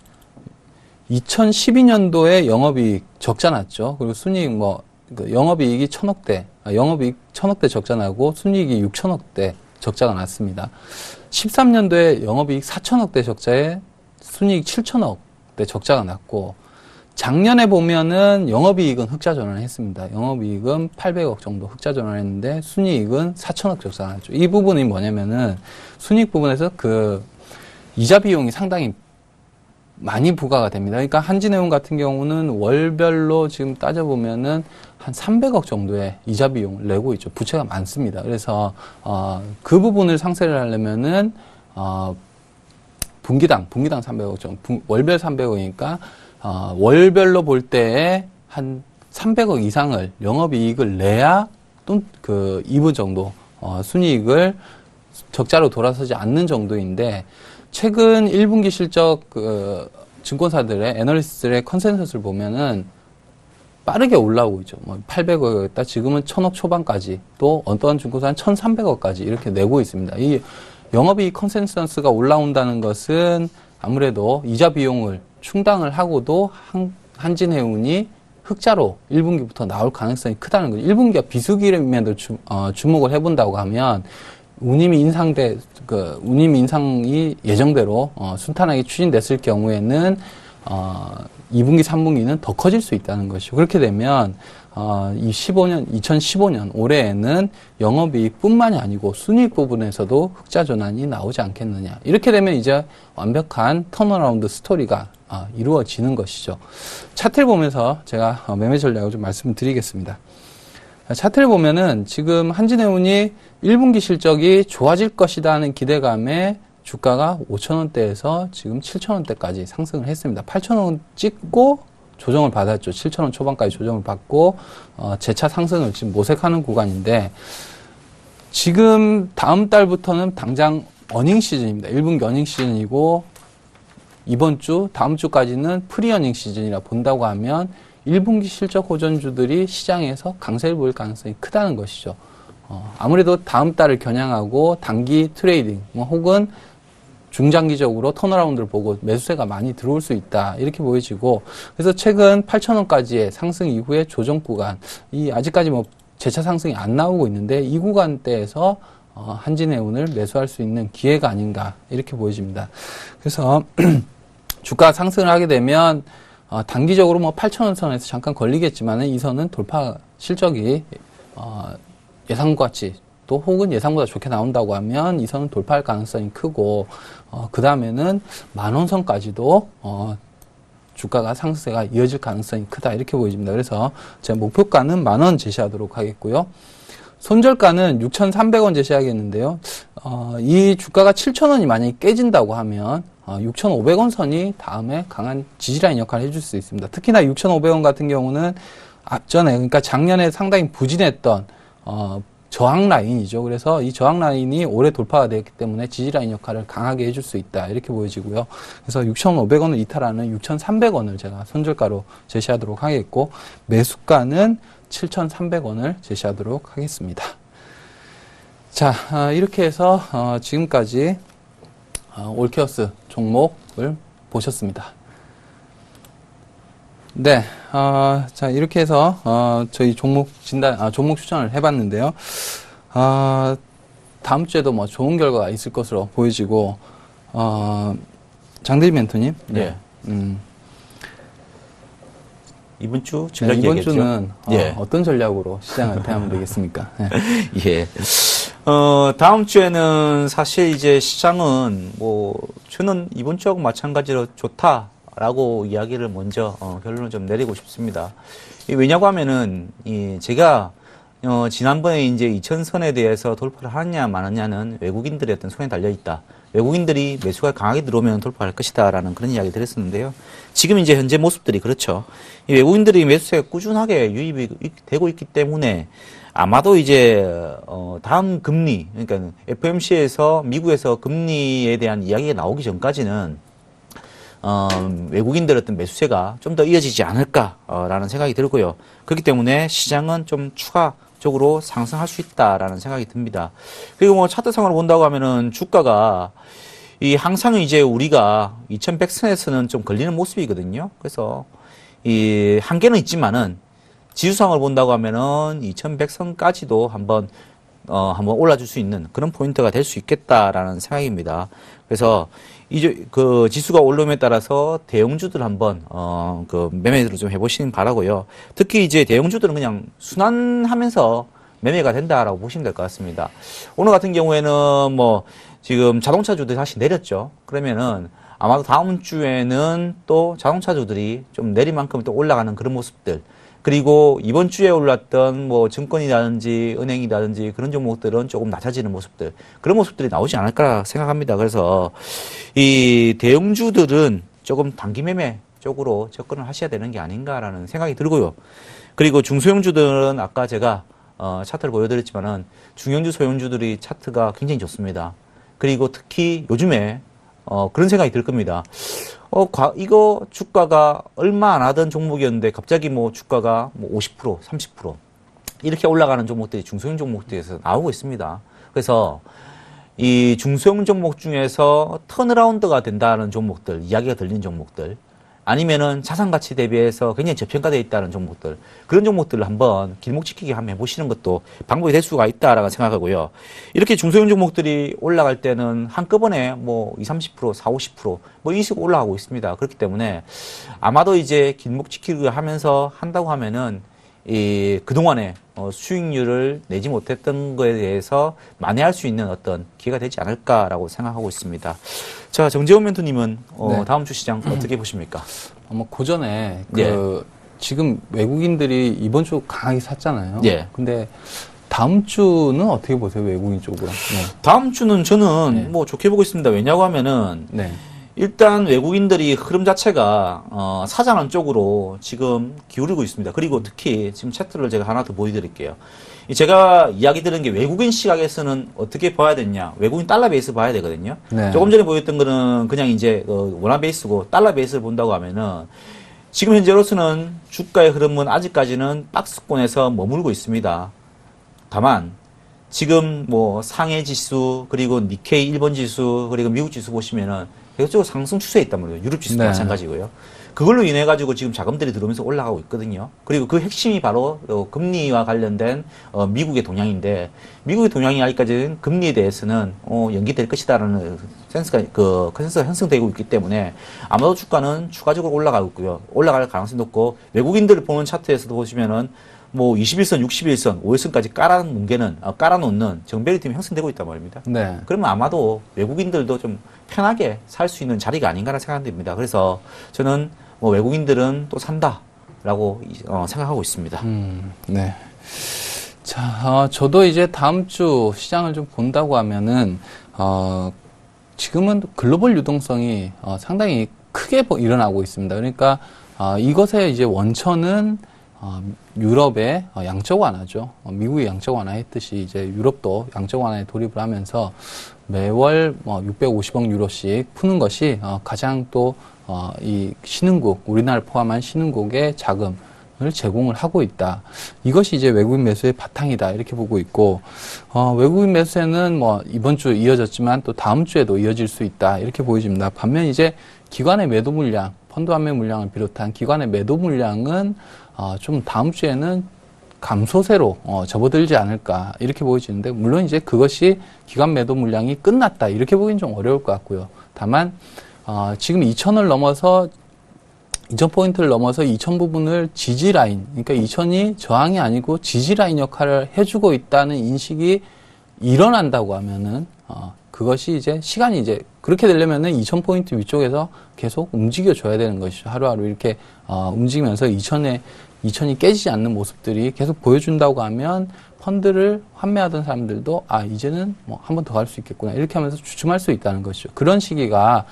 2012년도에 영업이익 적자 났죠. 그리고 순이익 영업이익이 1,000억대 적자 나고 순이익이 6,000억대 적자가 났습니다. 13년도에 영업이익 4,000억대 적자에 순이익 7,000억대 적자가 났고, 작년에 보면은 영업이익은 흑자 전환했습니다. 영업이익은 800억 정도 흑자 전환했는데 순이익은 4,000억 적자가 났죠. 이 부분이 뭐냐면은 순이익 부분에서 이자 비용이 상당히 많이 부과가 됩니다. 그러니까 한진해운 같은 경우는 월별로 지금 따져보면은 한 300억 정도의 이자 비용을 내고 있죠. 부채가 많습니다. 그래서 그 부분을 상쇄를 하려면은 분기당 300억 정도, 월별 300억이니까 월별로 볼 때에 한 300억 이상을 영업이익을 내야 또 2분 정도 순이익을 적자로 돌아서지 않는 정도인데, 최근 1분기 실적 증권사들의 애널리스트들의 컨센서스를 보면은 빠르게 올라오고 있죠. 800억이었다. 지금은 1,000억 초반까지, 또 어떤 증권사는 1,300억까지 이렇게 내고 있습니다. 이 영업이익 컨센서스가 올라온다는 것은 아무래도 이자 비용을 충당을 하고도 한진해운이 흑자로 1분기부터 나올 가능성이 크다는 거죠. 1분기가 비수기임에도 주목을 해본다고 하면 운임 인상이 예정대로 순탄하게 추진됐을 경우에는 2분기, 3분기는 더 커질 수 있다는 것이죠. 그렇게 되면 이 2015년 올해에는 영업이익뿐만이 아니고 순이익 부분에서도 흑자 전환이 나오지 않겠느냐. 이렇게 되면 이제 완벽한 턴어라운드 스토리가 이루어지는 것이죠. 차트를 보면서 제가 매매 전략을 좀 말씀드리겠습니다. 차트를 보면은 지금 한진해운이 1분기 실적이 좋아질 것이다 하는 기대감에 주가가 5,000원대에서 지금 7,000원대까지 상승을 했습니다. 8,000원 찍고 조정을 받았죠. 7,000원 초반까지 조정을 받고 재차 상승을 지금 모색하는 구간인데 지금 다음 달부터는 당장 어닝 시즌입니다. 1분기 어닝 시즌이고 이번 주, 다음 주까지는 프리 어닝 시즌이라 본다고 하면 1분기 실적 호전주들이 시장에서 강세를 보일 가능성이 크다는 것이죠. 아무래도 다음 달을 겨냥하고 단기 트레이딩 혹은 중장기적으로 턴어라운드를 보고 매수세가 많이 들어올 수 있다. 이렇게 보여지고 그래서 최근 8,000원까지의 상승 이후에 조정 구간 아직까지 뭐 재차 상승이 안 나오고 있는데 이 구간대에서 한진해운을 매수할 수 있는 기회가 아닌가 이렇게 보여집니다. 그래서 주가 상승을 하게 되면 단기적으로 뭐 8,000원 선에서 잠깐 걸리겠지만은 이 선은 돌파 실적이 예상과 같이 또 혹은 예상보다 좋게 나온다고 하면 이 선은 돌파할 가능성이 크고 그 다음에는 10,000원 선까지도 주가가 상승세가 이어질 가능성이 크다 이렇게 보여집니다. 그래서 제가 목표가는 10,000원 제시하도록 하겠고요. 손절가는 6,300원 제시하겠는데요. 이 주가가 7,000원이 만약에 깨진다고 하면 6,500원 선이 다음에 강한 지지라인 역할을 해줄 수 있습니다. 특히나 6,500원 같은 경우는 앞전에 그러니까 작년에 상당히 부진했던 저항 라인이죠. 그래서 이 저항 라인이 올해 돌파가 되었기 때문에 지지라인 역할을 강하게 해줄 수 있다 이렇게 보여지고요. 그래서 6,500원을 이탈하는 6,300원을 제가 손절가로 제시하도록 하겠고 매수가는 7,300원을 제시하도록 하겠습니다. 자, 이렇게 해서 지금까지 올케어스 종목을 보셨습니다. 네, 자 이렇게 해서 저희 종목 추천을 해봤는데요. 다음 주에도 뭐 좋은 결과가 있을 것으로 보여지고 장대리 멘토님, 네. 이번 주 네, 이번 얘기했죠? 주는 예. 어떤 전략으로 시장을 대하면 되겠습니까? 네. 예. 다음 주에는 사실 이제 시장은 저는 이번 주하고 마찬가지로 좋다라고 이야기를 먼저 결론을 좀 내리고 싶습니다. 왜냐고 하면은 제가 지난번에 이제 2,000선에 대해서 돌파를 하느냐 마느냐는 외국인들의 어떤 손에 달려 있다. 외국인들이 매수가 강하게 들어오면 돌파할 것이다라는 그런 이야기 드렸었는데요. 지금 이제 현재 모습들이 그렇죠. 이 외국인들이 매수세가 꾸준하게 유입이 되고 있기 때문에 아마도 이제 다음 금리 그러니까 FOMC에서 미국에서 금리에 대한 이야기가 나오기 전까지는 외국인들 어떤 매수세가 좀 더 이어지지 않을까라는 생각이 들고요. 그렇기 때문에 시장은 좀 추가적으로 상승할 수 있다라는 생각이 듭니다. 그리고 뭐 차트상으로 본다고 하면은 주가가 항상 이제 우리가 2100선에서는 좀 걸리는 모습이거든요. 그래서 이 한계는 있지만은 지수상을 본다고 하면은 2100선까지도 한번 올라줄 수 있는 그런 포인트가 될 수 있겠다라는 생각입니다. 그래서 그 지수가 올라옴에 따라서 대형주들 한번 그 매매를 좀 해보시는 바라고요. 특히 이제 대형주들은 그냥 순환하면서 매매가 된다라고 보시면 될 것 같습니다. 오늘 같은 경우에는 뭐 지금 자동차주들이 다시 내렸죠. 그러면은 아마도 다음 주에는 또 자동차주들이 좀 내린 만큼 또 올라가는 그런 모습들. 그리고 이번 주에 올랐던 뭐 증권이라든지 은행이라든지 그런 종목들은 조금 낮아지는 모습들. 그런 모습들이 나오지 않을까 생각합니다. 그래서 이 대형주들은 조금 단기 매매 쪽으로 접근을 하셔야 되는 게 아닌가라는 생각이 들고요. 그리고 중소형주들은 아까 제가 차트를 보여드렸지만은 중형주 소형주들이 차트가 굉장히 좋습니다. 그리고 특히 요즘에 그런 생각이 들 겁니다. 이거 주가가 얼마 안 하던 종목이었는데 갑자기 뭐 주가가 뭐 50%, 30% 이렇게 올라가는 종목들이 중소형 종목들에서 나오고 있습니다. 그래서 이 중소형 종목 중에서 턴어라운드가 된다는 종목들, 이야기가 들린 종목들, 아니면은 자산 가치 대비해서 굉장히 저평가되어 있다는 종목들, 그런 종목들을 한번 길목지키기 한번 해보시는 것도 방법이 될 수가 있다라고 생각하고요. 이렇게 중소형 종목들이 올라갈 때는 한꺼번에 뭐 20, 30%, 40, 50% 뭐 이 식으로 올라가고 있습니다. 그렇기 때문에 아마도 이제 길목지키기 하면서 한다고 하면은 그동안에 수익률을 내지 못했던 거에 대해서 만회할 수 있는 어떤 기회가 되지 않을까라고 생각하고 있습니다. 자, 정재훈 멘토님은 네. 다음 주 시장 어떻게 보십니까? 그 전에 예. 지금 외국인들이 이번 주 강하게 샀잖아요. 예. 근데 다음 주는 어떻게 보세요, 외국인 쪽으로? 네. 다음 주는 저는 네. 뭐 좋게 보고 있습니다. 왜냐고 하면은 네. 일단 외국인들이 흐름 자체가 사자는 쪽으로 지금 기울이고 있습니다. 그리고 특히 지금 차트를 제가 하나 더 보여드릴게요. 제가 이야기 들은 게 외국인 시각에서는 어떻게 봐야 되냐. 외국인 달러 베이스 봐야 되거든요. 네. 조금 전에 보였던 거는 그냥 이제 원화 베이스고 달러 베이스를 본다고 하면은 지금 현재로서는 주가의 흐름은 아직까지는 박스권에서 머물고 있습니다. 다만 지금 뭐 상해 지수 그리고 니케이 일본 지수 그리고 미국 지수 보시면은 계속적으로 상승 추세에 있단 말이에요. 유럽 지수도 네. 마찬가지고요. 그걸로 인해 가지고 지금 자금들이 들어오면서 올라가고 있거든요. 그리고 그 핵심이 바로 금리와 관련된 미국의 동향인데 미국의 동향이 아직까지는 금리에 대해서는 연기될 것이다라는 컨센서스가 형성되고 있기 때문에 아마도 주가는 추가적으로 올라가고 있고요. 올라갈 가능성이 높고 외국인들을 보는 차트에서도 보시면은 뭐 21선, 61선, 5일선까지 깔아놓는 정배리 팀이 형성되고 있단 말입니다. 네. 그러면 아마도 외국인들도 좀 편하게 살 수 있는 자리가 아닌가라는 생각이 듭니다. 그래서 저는 뭐 외국인들은 또 산다라고 생각하고 있습니다. 네. 자, 저도 이제 다음 주 시장을 좀 본다고 하면은, 지금은 글로벌 유동성이 상당히 크게 일어나고 있습니다. 그러니까, 이것의 이제 원천은 유럽의 양적 완화죠. 미국이 양적 완화했듯이 이제 유럽도 양적 완화에 돌입을 하면서 매월 650억 유로씩 푸는 것이 가장 또 이 신흥국, 우리나라를 포함한 신흥국의 자금을 제공을 하고 있다. 이것이 이제 외국인 매수의 바탕이다. 이렇게 보고 있고, 외국인 매수세는 뭐 이번 주 이어졌지만 또 다음 주에도 이어질 수 있다. 이렇게 보여집니다. 반면 이제 기관의 매도 물량, 펀드 환매 물량을 비롯한 기관의 매도 물량은 좀 다음 주에는 감소세로 접어들지 않을까 이렇게 보여지는데 물론 이제 그것이 기관 매도 물량이 끝났다 이렇게 보기는 좀 어려울 것 같고요. 다만 지금 2,000을 넘어서 2,000포인트를 넘어서 2,000 부분을 지지 라인, 그러니까 2,000이 저항이 아니고 지지 라인 역할을 해주고 있다는 인식이 일어난다고 하면은 그것이 이제 시간이 이제 그렇게 되려면은 2,000포인트 위쪽에서 계속 움직여줘야 되는 것이죠. 하루하루 이렇게 움직이면서 2,000이 깨지지 않는 모습들이 계속 보여준다고 하면 펀드를 환매하던 사람들도 이제는 뭐 한 번 더 갈 수 있겠구나 이렇게 하면서 주춤할 수 있다는 것이죠. 그런 시기가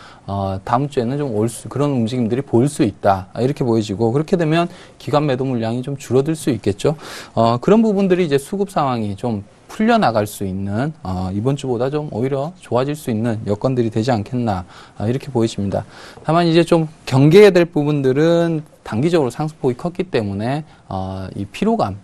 다음 주에는 좀 그런 움직임들이 보일 수 있다 이렇게 보여지고 그렇게 되면 기관 매도 물량이 좀 줄어들 수 있겠죠. 그런 부분들이 이제 수급 상황이 좀 풀려나갈 수 있는 이번 주보다 좀 오히려 좋아질 수 있는 여건들이 되지 않겠나 이렇게 보여집니다. 다만 이제 좀 경계해야 될 부분들은 단기적으로 상승폭이 컸기 때문에 이 피로감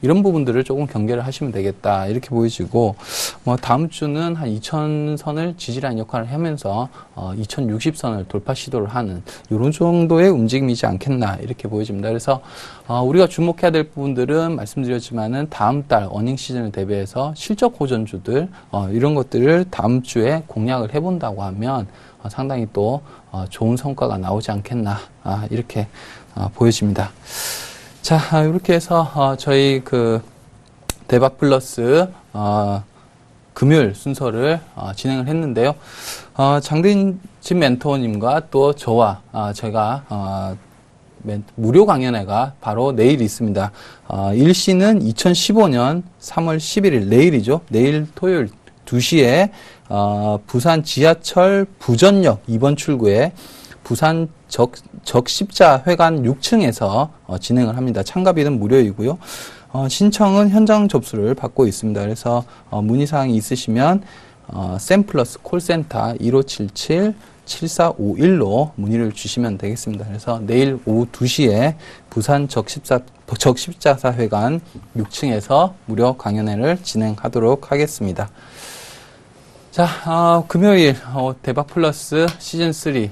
이런 부분들을 조금 경계를 하시면 되겠다 이렇게 보여지고 뭐 다음 주는 한 2,000선을 지지라인 역할을 하면서 2,060선을 돌파 시도를 하는 이런 정도의 움직임이지 않겠나 이렇게 보여집니다. 그래서 우리가 주목해야 될 부분들은 말씀드렸지만은 다음 달 어닝 시즌을 대비해서 실적 호전주들 이런 것들을 다음 주에 공략을 해본다고 하면 상당히 또 좋은 성과가 나오지 않겠나 이렇게 보여집니다. 자, 이렇게 해서 저희 그 대박 플러스 금요일 순서를 진행을 했는데요. 장대진 멘토님과 또 저와 제가 무료 강연회가 바로 내일 있습니다. 일시는 2015년 3월 11일 내일이죠. 내일 토요일 2시에 부산 지하철 부전역 2번 출구에 부산 적십자회관 6층에서 진행을 합니다. 참가비는 무료이고요. 신청은 현장 접수를 받고 있습니다. 그래서 문의사항이 있으시면 샘플러스 콜센터 1577-7451로 문의를 주시면 되겠습니다. 그래서 내일 오후 2시에 부산 적십자사회관 6층에서 무료 강연회를 진행하도록 하겠습니다. 자, 금요일 대박 플러스 시즌 3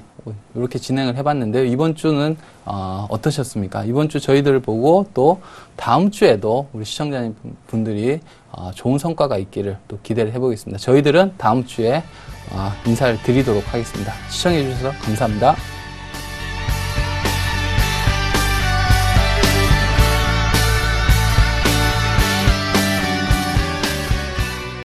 이렇게 진행을 해봤는데요. 이번 주는 어떠셨습니까? 이번 주 저희들을 보고 또 다음 주에도 우리 시청자분들이 좋은 성과가 있기를 또 기대를 해보겠습니다. 저희들은 다음 주에 인사를 드리도록 하겠습니다. 시청해 주셔서 감사합니다.